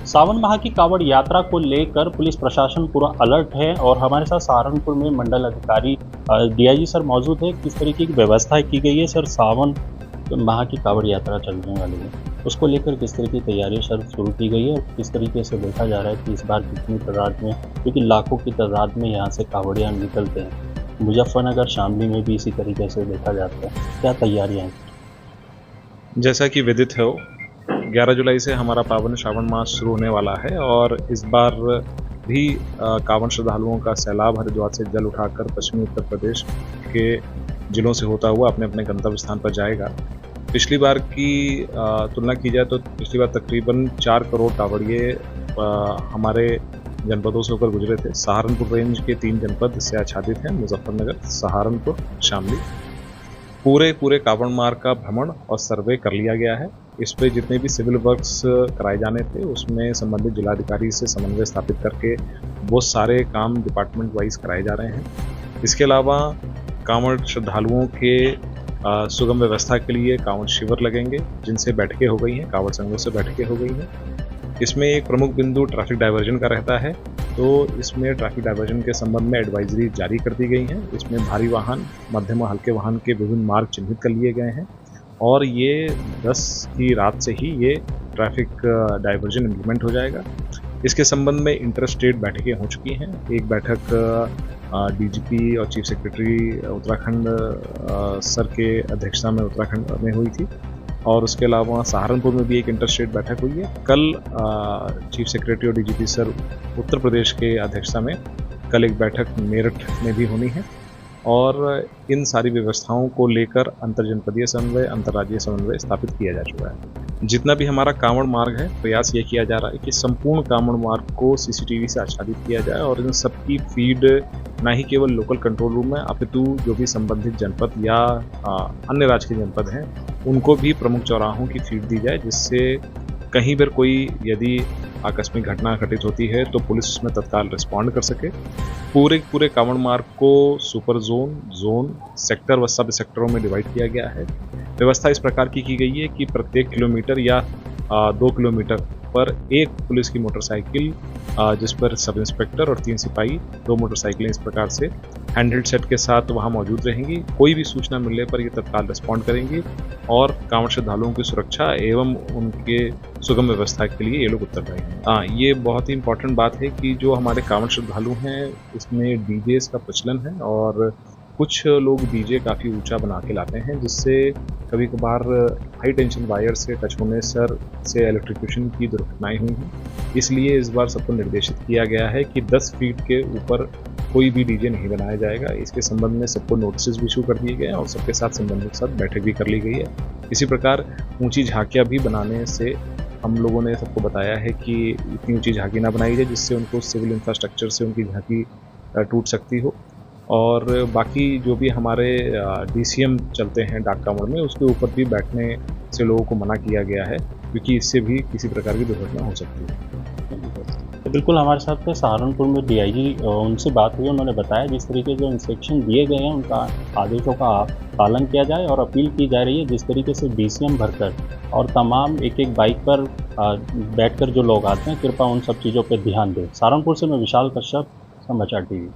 सावन माह की कांवड़ यात्रा को लेकर पुलिस प्रशासन पूरा अलर्ट है और हमारे साथ सहारनपुर में मंडल अधिकारी डीआईजी सर मौजूद है। किस तरीके की व्यवस्था की गई है सर? सावन माह की कांवड़ यात्रा चलने वाली है, उसको लेकर किस तरह की तैयारी सर शुरू की गई है और किस तरीके से देखा जा रहा है कि इस बार कितनी तादाद में, क्योंकि लाखों की तादाद में यहाँ से कांवड़ियाँ निकलते हैं। मुजफ्फरनगर शामली में भी इसी तरीके से देखा जाता है, क्या तैयारियाँ हैं? जैसा कि विदित हो, 11 जुलाई से हमारा पावन श्रावण मास शुरू होने वाला है और इस बार भी कांवड़ श्रद्धालुओं का सैलाब हरिद्वार से जल उठाकर पश्चिमी उत्तर प्रदेश के जिलों से होता हुआ अपने अपने गंतव्य स्थान पर जाएगा। पिछली बार की तुलना की जाए तो पिछली बार तकरीबन 4 करोड़ कांवड़िए हमारे जनपदों से होकर गुजरे थे। सहारनपुर रेंज के 3 जनपद इससे आच्छादित हैं, मुजफ्फरनगर, सहारनपुर, शामली। पूरे कांवड़ मार्ग का भ्रमण और सर्वे कर लिया गया है। इस पे जितने भी सिविल वर्क्स कराए जाने थे उसमें संबंधित जिलाधिकारी से समन्वय स्थापित करके वो सारे काम डिपार्टमेंट वाइज कराए जा रहे हैं। इसके अलावा कांवड़ श्रद्धालुओं के सुगम व्यवस्था के लिए कांवड़ शिविर लगेंगे, जिनसे बैठकें हो गई हैं, कांवड़ संघों से बैठकें हो गई हैं। इसमें एक प्रमुख बिंदु ट्रैफिक डाइवर्जन का रहता है, तो इसमें ट्रैफिक डाइवर्जन के संबंध में एडवाइजरी जारी कर दी गई है। इसमें भारी वाहन, मध्यम और हल्के वाहन के विभिन्न मार्ग चिन्हित कर लिए गए हैं और ये 10 की रात से ही ये ट्रैफिक डाइवर्जन इम्प्लीमेंट हो जाएगा। इसके संबंध में इंटर स्टेट बैठकें हो चुकी हैं। एक बैठक डीजीपी और चीफ सेक्रेटरी उत्तराखंड सर के अध्यक्षता में उत्तराखंड में हुई थी और उसके अलावा सहारनपुर में भी एक इंटर स्टेट बैठक हुई है। कल चीफ सेक्रेटरी और डीजीपी सर उत्तर प्रदेश के अध्यक्षता में कल एक बैठक मेरठ में भी होनी है और इन सारी व्यवस्थाओं को लेकर अंतरजनपदीय समन्वय, अंतर्राज्यीय समन्वय स्थापित किया जा चुका है। जितना भी हमारा कांवड़ मार्ग है, प्रयास ये किया जा रहा है कि संपूर्ण कांवड़ मार्ग को सीसीटीवी से आच्छादित किया जाए और इन सबकी फीड न ही केवल लोकल कंट्रोल रूम में अपितु जो भी संबंधित जनपद या अन्य राज्य के जनपद हैं उनको भी प्रमुख चौराहों की फीड दी जाए, जिससे कहीं पर कोई यदि आकस्मिक घटना घटित होती है तो पुलिस उसमें तत्काल रिस्पॉन्ड कर सके। पूरे कांवड़ मार्ग को सुपर जोन, सेक्टर व सब सेक्टरों में डिवाइड किया गया है। व्यवस्था इस प्रकार की गई है कि प्रत्येक किलोमीटर या 2 किलोमीटर पर एक पुलिस की मोटरसाइकिल, जिस पर सब इंस्पेक्टर और 3 सिपाही, 2 मोटरसाइकिलें इस प्रकार से हैंडहेल्ड सेट के साथ वहां मौजूद रहेंगी। कोई भी सूचना मिलने पर ये तत्काल रिस्पॉन्ड करेंगी और कांवड़ श्रद्धालुओं की सुरक्षा एवं उनके सुगम व्यवस्था के लिए ये लोग उत्तरदायी हैं। ये बहुत ही इंपॉर्टेंट बात है कि जो हमारे कांवड़ श्रद्धालु हैं इसमें डीजेस का प्रचलन है और कुछ लोग डीजे काफ़ी ऊंचा बना के लाते हैं, जिससे कभी कभार हाई टेंशन वायर से टच होने से इलेक्ट्रिक्यूशन की दुर्घटनाएं हुई हैं। इसलिए इस बार सबको निर्देशित किया गया है कि 10 फीट के ऊपर कोई भी डीजे नहीं बनाया जाएगा। इसके संबंध में सबको नोटिस भी इशू कर दिए गए हैं और सबके साथ संबंधित साथ बैठक भी कर ली गई है। इसी प्रकार ऊंची झांकियाँ भी बनाने से हम लोगों ने सबको बताया है कि इतनी ऊंची झांकी ना बनाई जाए जिससे उनको सिविल इंफ्रास्ट्रक्चर से उनकी झांकी टूट सकती हो। और बाकी जो भी हमारे डीसीएम चलते हैं डाक कांवड़ में, उसके ऊपर भी बैठने से लोगों को मना किया गया है, क्योंकि इससे भी किसी प्रकार की दुर्घटना हो सकती है। तो बिल्कुल हमारे साथ सहारनपुर में डीआईजी, उनसे बात हुई, उन्होंने बताया जिस तरीके से इंस्ट्रक्शन दिए गए हैं उनका आदेशों का पालन किया जाए और अपील की जा रही है जिस तरीके से डीसीएम भरकर और तमाम एक बाइक पर बैठकर जो लोग आते हैं, कृपया उन सब चीज़ों पर ध्यान दें। सहारनपुर से मैं विशाल कश्यप, समाचार टीवी।